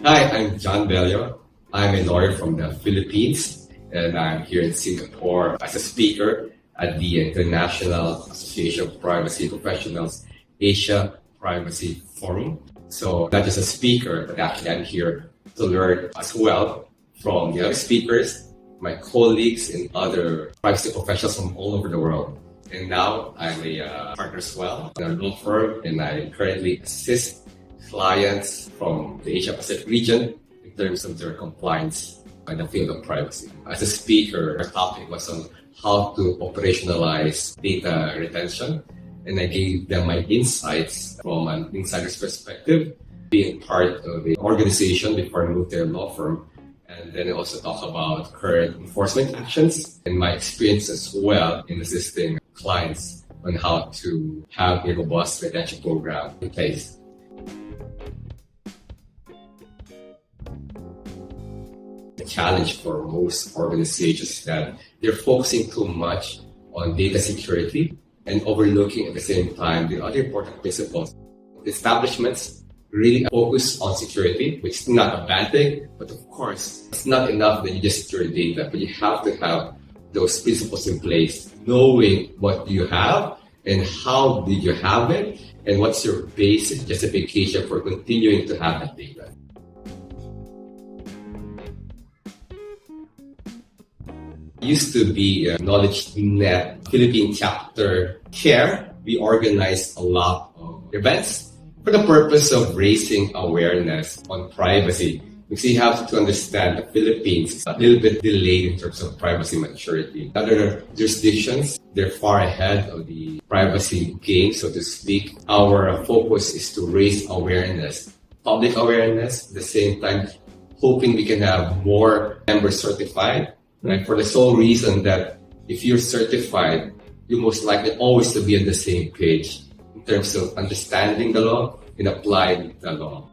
Hi, I'm Jon Bello. I'm a lawyer from the Philippines, and I'm here in Singapore as a speaker at the International Association of Privacy Professionals Asia Privacy Forum. So not just a speaker, but actually I'm here to learn as well from the other speakers, my colleagues, and other privacy professionals from all over the world. And now I'm a partner as well in a law firm, and I currently assist clients from the Asia Pacific region in terms of their compliance in the field of privacy. As a speaker, our topic was on how to operationalize data retention, and I gave them my insights from an insider's perspective, being part of the organization before I moved to a law firm. And then I also talk about current enforcement actions and my experience as well in assisting clients on how to have a robust retention program in place. The challenge for most organizations is that they're focusing too much on data security and overlooking at the same time the other important principles. Establishments really focus on security, which is not a bad thing, but of course, it's not enough that you just secure data, but you have to have those principles in place, knowing what you have and how did you have it, and what's your basic justification for continuing to have that data. Used to be a KnowledgeNet Philippine chapter CARE. We organized a lot of events for the purpose of raising awareness on privacy. Because you have to understand the Philippines is a little bit delayed in terms of privacy maturity. Other jurisdictions, they're far ahead of the privacy game, so to speak. Our focus is to raise awareness, public awareness, at the same time hoping we can have more members certified. Right, for the sole reason that if you're certified, you're most likely always to be on the same page in terms of understanding the law and applying the law.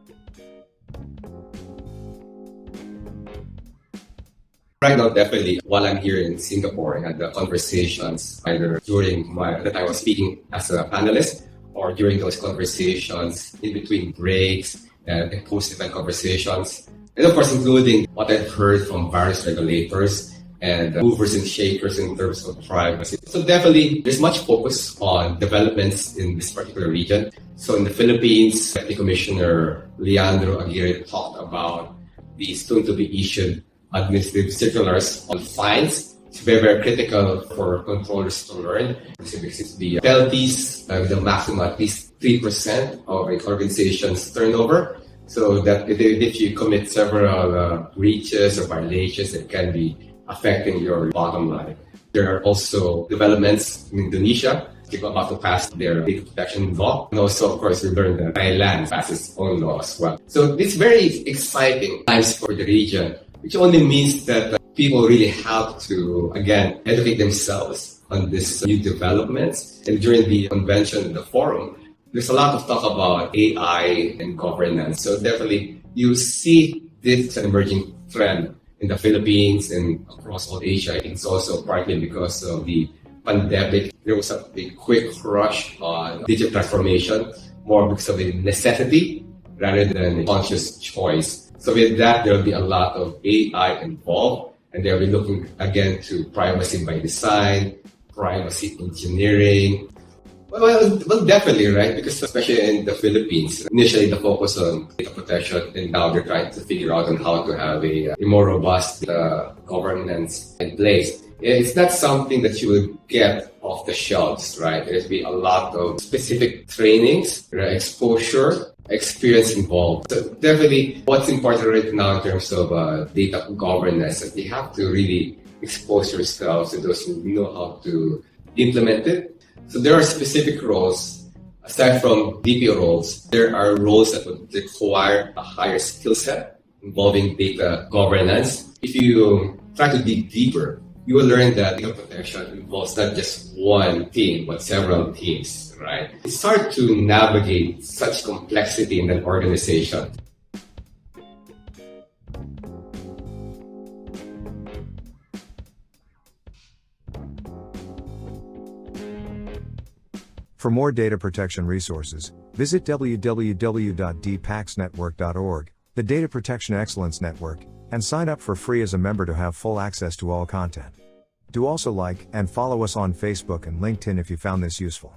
Right now, definitely, while I'm here in Singapore, I had the conversations either during that I was speaking as a panelist or during those conversations in between breaks and post-event conversations. And of course, including what I've heard from various regulators and movers and shakers in terms of privacy. So definitely, there's much focus on developments in this particular region. So in the Philippines, Deputy Commissioner Leandro Aguirre talked about the soon-to-be issued administrative circulars on fines. It's very, very critical for controllers to learn. Because the penalties with a maximum at least 3% of an organization's turnover. So that if you commit several breaches or violations, it can be affecting your bottom line. There are also developments in Indonesia. They're about to pass their data protection law. And also, of course, we learned that Thailand passes its own law as well. So it's very exciting times for the region, which only means that people really have to, again, educate themselves on these new developments. And during the convention, the forum, there's a lot of talk about AI and governance. So definitely you see this emerging trend in the Philippines and across all Asia. I think it's also partly because of the pandemic. There was a quick rush on digital transformation, more because of a necessity rather than a conscious choice. So with that, there will be a lot of AI involved, and they'll be looking again to privacy by design, privacy engineering. Well, definitely, right? Because especially in the Philippines, initially the focus on data protection, and now they're trying to figure out on how to have a more robust governance in place. It's not something that you would get off the shelves, right? There's be a lot of specific trainings, exposure, experience involved. So definitely, what's important right now in terms of data governance is that you have to really expose yourselves to those who know how to implement it. So there are specific roles. Aside from DPO roles, there are roles that would require a higher skill set involving data governance. If you try to dig deeper, you will learn that data protection involves not just one team, but several teams, right? It's hard to navigate such complexity in an organization. For more data protection resources, visit www.dpaxnetwork.org the Data Protection Excellence Network, and sign up for free as a member to have full access to all content. Do also like and follow us on Facebook and LinkedIn if you found this useful.